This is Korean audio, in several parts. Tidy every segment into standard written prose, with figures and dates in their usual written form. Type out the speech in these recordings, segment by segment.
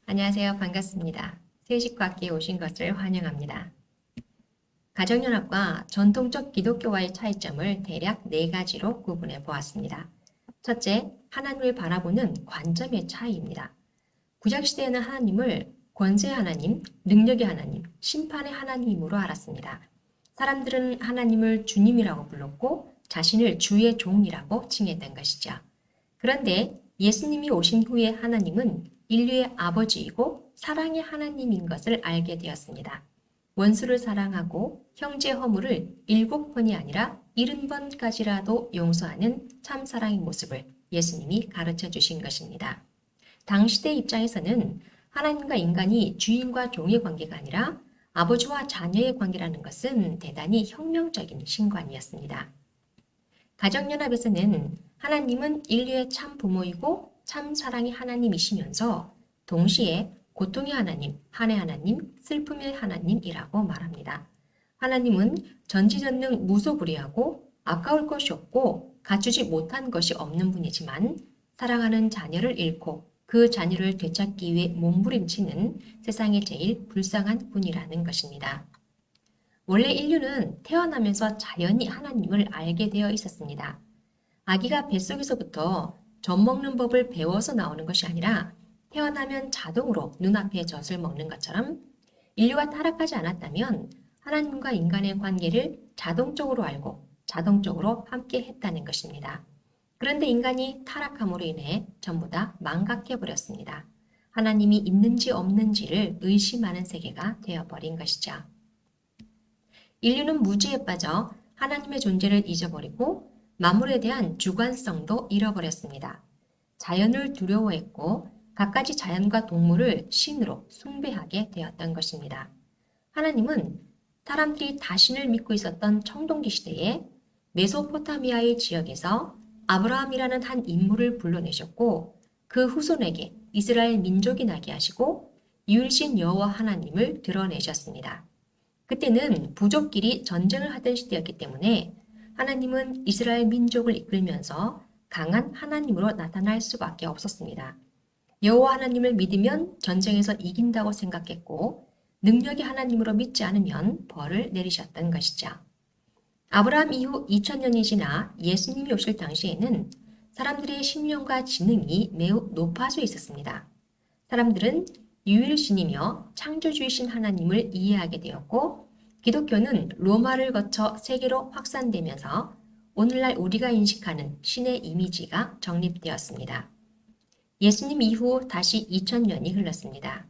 안녕하세요. 반갑습니다. 세식과학기에 오신 것을 환영합니다. 가정연합과 전통적 기독교와의 차이점을 대략 4가지로 구분해 보았습니다. 첫째, 하나님을 바라보는 관점의 차이입니다. 구약시대에는 하나님을 권세의 하나님, 능력의 하나님, 심판의 하나님으로 알았습니다. 사람들은 하나님을 주님이라고 불렀고 자신을 주의 종이라고 칭했던 것이죠. 그런데 예수님이 오신 후에 하나님은 인류의 아버지이고 사랑의 하나님인 것을 알게 되었습니다. 원수를 사랑하고 형제 허물을 7번이 아니라 70번까지라도 용서하는 참사랑의 모습을 예수님이 가르쳐 주신 것입니다. 당시대 입장에서는 하나님과 인간이 주인과 종의 관계가 아니라 아버지와 자녀의 관계라는 것은 대단히 혁명적인 신관이었습니다. 가정연합에서는 하나님은 인류의 참 부모이고 참 사랑의 하나님이시면서 동시에 고통의 하나님, 한의 하나님, 슬픔의 하나님이라고 말합니다. 하나님은 전지전능 무소불위하고 아까울 것이 없고 갖추지 못한 것이 없는 분이지만 사랑하는 자녀를 잃고 그 자녀를 되찾기 위해 몸부림치는 세상의 제일 불쌍한 분이라는 것입니다. 원래 인류는 태어나면서 자연히 하나님을 알게 되어 있었습니다. 아기가 뱃속에서부터 젖 먹는 법을 배워서 나오는 것이 아니라 태어나면 자동으로 눈앞에 젖을 먹는 것처럼 인류가 타락하지 않았다면 하나님과 인간의 관계를 자동적으로 알고 자동적으로 함께 했다는 것입니다. 그런데 인간이 타락함으로 인해 전부 다 망각해버렸습니다. 하나님이 있는지 없는지를 의심하는 세계가 되어버린 것이죠. 인류는 무지에 빠져 하나님의 존재를 잊어버리고 만물에 대한 주관성도 잃어버렸습니다. 자연을 두려워했고 갖가지 자연과 동물을 신으로 숭배하게 되었던 것입니다. 하나님은 사람들이 다신을 믿고 있었던 청동기 시대에 메소포타미아의 지역에서 아브라함이라는 한 인물을 불러내셨고 그 후손에게 이스라엘 민족이 나게 하시고 유일신 여호와 하나님을 드러내셨습니다. 그때는 부족끼리 전쟁을 하던 시대였기 때문에 하나님은 이스라엘 민족을 이끌면서 강한 하나님으로 나타날 수밖에 없었습니다. 여호와 하나님을 믿으면 전쟁에서 이긴다고 생각했고 능력이 하나님으로 믿지 않으면 벌을 내리셨던 것이죠. 아브라함 이후 2000년이 지나 예수님이 오실 당시에는 사람들의 신령과 지능이 매우 높아져 있었습니다. 사람들은 유일신이며 창조주이신 하나님을 이해하게 되었고 기독교는 로마를 거쳐 세계로 확산되면서 오늘날 우리가 인식하는 신의 이미지가 정립되었습니다. 예수님 이후 다시 2000년이 흘렀습니다.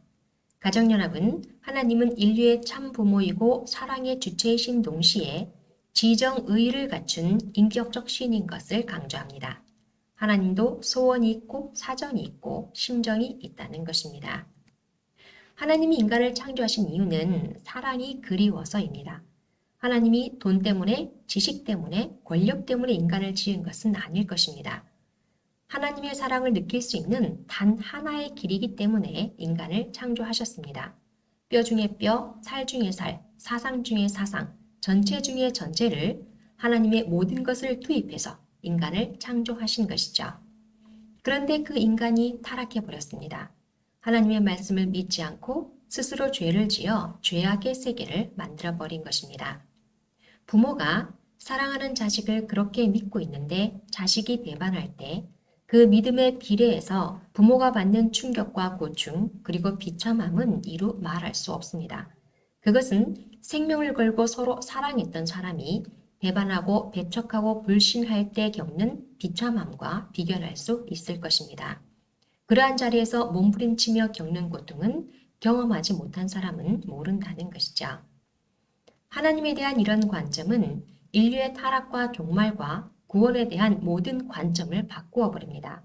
가정연합은 하나님은 인류의 참 부모이고 사랑의 주체이신 동시에 지정의를 갖춘 인격적 신인 것을 강조합니다. 하나님도 소원이 있고 사정이 있고 심정이 있다는 것입니다. 하나님이 인간을 창조하신 이유는 사랑이 그리워서입니다. 하나님이 돈 때문에, 지식 때문에, 권력 때문에 인간을 지은 것은 아닐 것입니다. 하나님의 사랑을 느낄 수 있는 단 하나의 길이기 때문에 인간을 창조하셨습니다. 뼈 중에 뼈, 살 중에 살, 사상 중에 사상, 전체 중에 전체를 하나님의 모든 것을 투입해서 인간을 창조하신 것이죠. 그런데 그 인간이 타락해버렸습니다. 하나님의 말씀을 믿지 않고 스스로 죄를 지어 죄악의 세계를 만들어버린 것입니다. 부모가 사랑하는 자식을 그렇게 믿고 있는데 자식이 배반할 때 그 믿음에 비례해서 부모가 받는 충격과 고충 그리고 비참함은 이루 말할 수 없습니다. 그것은 생명을 걸고 서로 사랑했던 사람이 배반하고 배척하고 불신할 때 겪는 비참함과 비견할 수 있을 것입니다. 그러한 자리에서 몸부림치며 겪는 고통은 경험하지 못한 사람은 모른다는 것이죠. 하나님에 대한 이런 관점은 인류의 타락과 종말과 구원에 대한 모든 관점을 바꾸어 버립니다.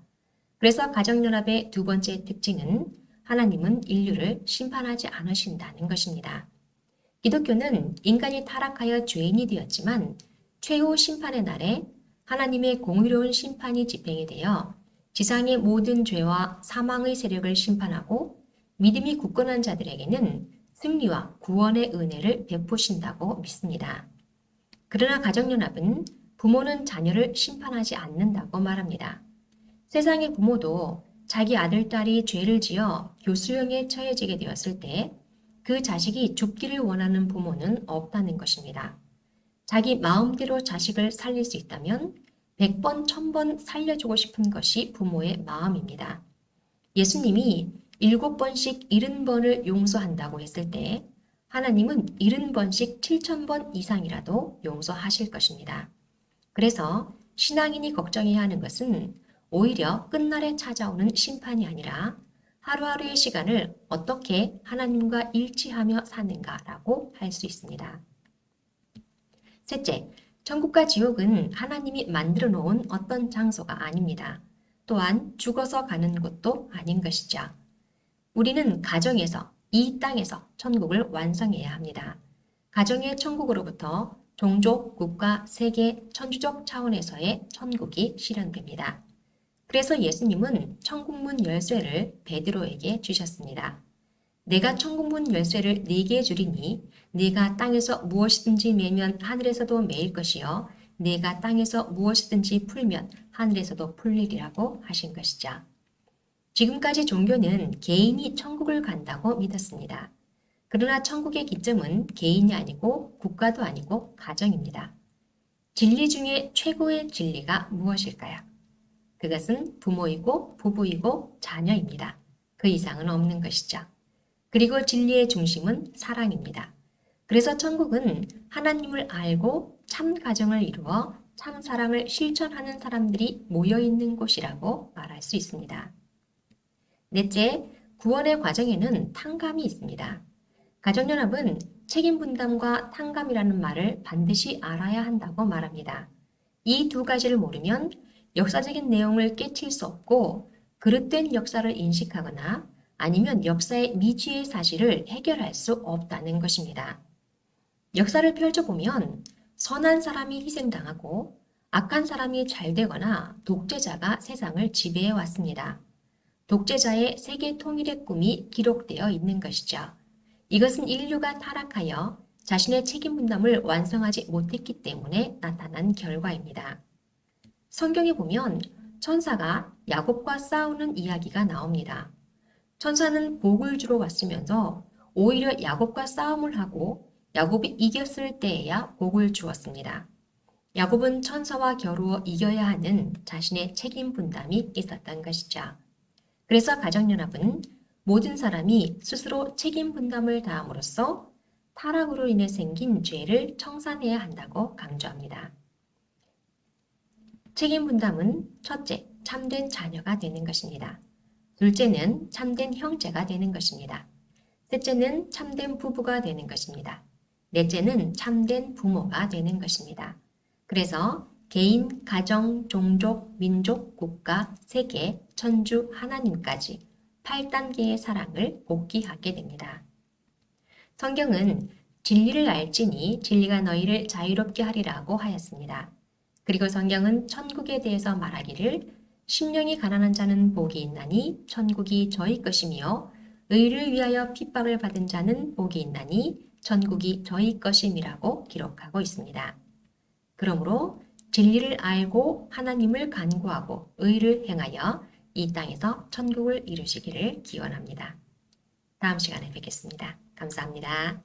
그래서 가정연합의 두 번째 특징은 하나님은 인류를 심판하지 않으신다는 것입니다. 기독교는 인간이 타락하여 죄인이 되었지만 최후 심판의 날에 하나님의 공의로운 심판이 집행이 되어 지상의 모든 죄와 사망의 세력을 심판하고 믿음이 굳건한 자들에게는 승리와 구원의 은혜를 베푸신다고 믿습니다. 그러나 가정연합은 부모는 자녀를 심판하지 않는다고 말합니다. 세상의 부모도 자기 아들, 딸이 죄를 지어 교수형에 처해지게 되었을 때 그 자식이 죽기를 원하는 부모는 없다는 것입니다. 자기 마음대로 자식을 살릴 수 있다면 100번, 1000번 살려주고 싶은 것이 부모의 마음입니다. 예수님이 7번씩 70번을 용서한다고 했을 때 하나님은 70번씩 7000번 이상이라도 용서하실 것입니다. 그래서 신앙인이 걱정해야 하는 것은 오히려 끝날에 찾아오는 심판이 아니라 하루하루의 시간을 어떻게 하나님과 일치하며 사는가라고 할 수 있습니다. 셋째, 천국과 지옥은 하나님이 만들어 놓은 어떤 장소가 아닙니다. 또한 죽어서 가는 곳도 아닌 것이죠. 우리는 가정에서, 이 땅에서 천국을 완성해야 합니다. 가정의 천국으로부터 종족, 국가, 세계, 천주적 차원에서의 천국이 실현됩니다. 그래서 예수님은 천국문 열쇠를 베드로에게 주셨습니다. 내가 천국문 열쇠를 네게 주리니 네가 땅에서 무엇이든지 매면 하늘에서도 매일 것이요 네가 땅에서 무엇이든지 풀면 하늘에서도 풀리리라고 하신 것이죠. 지금까지 종교는 개인이 천국을 간다고 믿었습니다. 그러나 천국의 기점은 개인이 아니고 국가도 아니고 가정입니다. 진리 중에 최고의 진리가 무엇일까요? 그것은 부모이고 부부이고 자녀입니다. 그 이상은 없는 것이죠. 그리고 진리의 중심은 사랑입니다. 그래서 천국은 하나님을 알고 참 가정을 이루어 참 사랑을 실천하는 사람들이 모여있는 곳이라고 말할 수 있습니다. 넷째, 구원의 과정에는 탕감이 있습니다. 가정연합은 책임 분담과 탕감이라는 말을 반드시 알아야 한다고 말합니다. 이 두 가지를 모르면 역사적인 내용을 깨칠 수 없고 그릇된 역사를 인식하거나 아니면 역사의 미지의 사실을 해결할 수 없다는 것입니다. 역사를 펼쳐보면 선한 사람이 희생당하고 악한 사람이 잘되거나 독재자가 세상을 지배해 왔습니다. 독재자의 세계 통일의 꿈이 기록되어 있는 것이죠. 이것은 인류가 타락하여 자신의 책임 분담을 완성하지 못했기 때문에 나타난 결과입니다. 성경에 보면 천사가 야곱과 싸우는 이야기가 나옵니다. 천사는 복을 주러 왔으면서 오히려 야곱과 싸움을 하고 야곱이 이겼을 때에야 복을 주었습니다. 야곱은 천사와 겨루어 이겨야 하는 자신의 책임 분담이 있었던 것이죠. 그래서 가정연합은 모든 사람이 스스로 책임 분담을 다함으로써 타락으로 인해 생긴 죄를 청산해야 한다고 강조합니다. 책임 분담은 첫째, 참된 자녀가 되는 것입니다. 둘째는 참된 형제가 되는 것입니다. 셋째는 참된 부부가 되는 것입니다. 넷째는 참된 부모가 되는 것입니다. 그래서 개인, 가정, 종족, 민족, 국가, 세계, 천주, 하나님까지 8단계의 사랑을 복기하게 됩니다. 성경은 진리를 알지니 진리가 너희를 자유롭게 하리라고 하였습니다. 그리고 성경은 천국에 대해서 말하기를 심령이 가난한 자는 복이 있나니 천국이 저희 것이며 의를 위하여 핍박을 받은 자는 복이 있나니 천국이 저희 것임이라고 기록하고 있습니다. 그러므로 진리를 알고 하나님을 간구하고 의를 행하여 이 땅에서 천국을 이루시기를 기원합니다. 다음 시간에 뵙겠습니다. 감사합니다.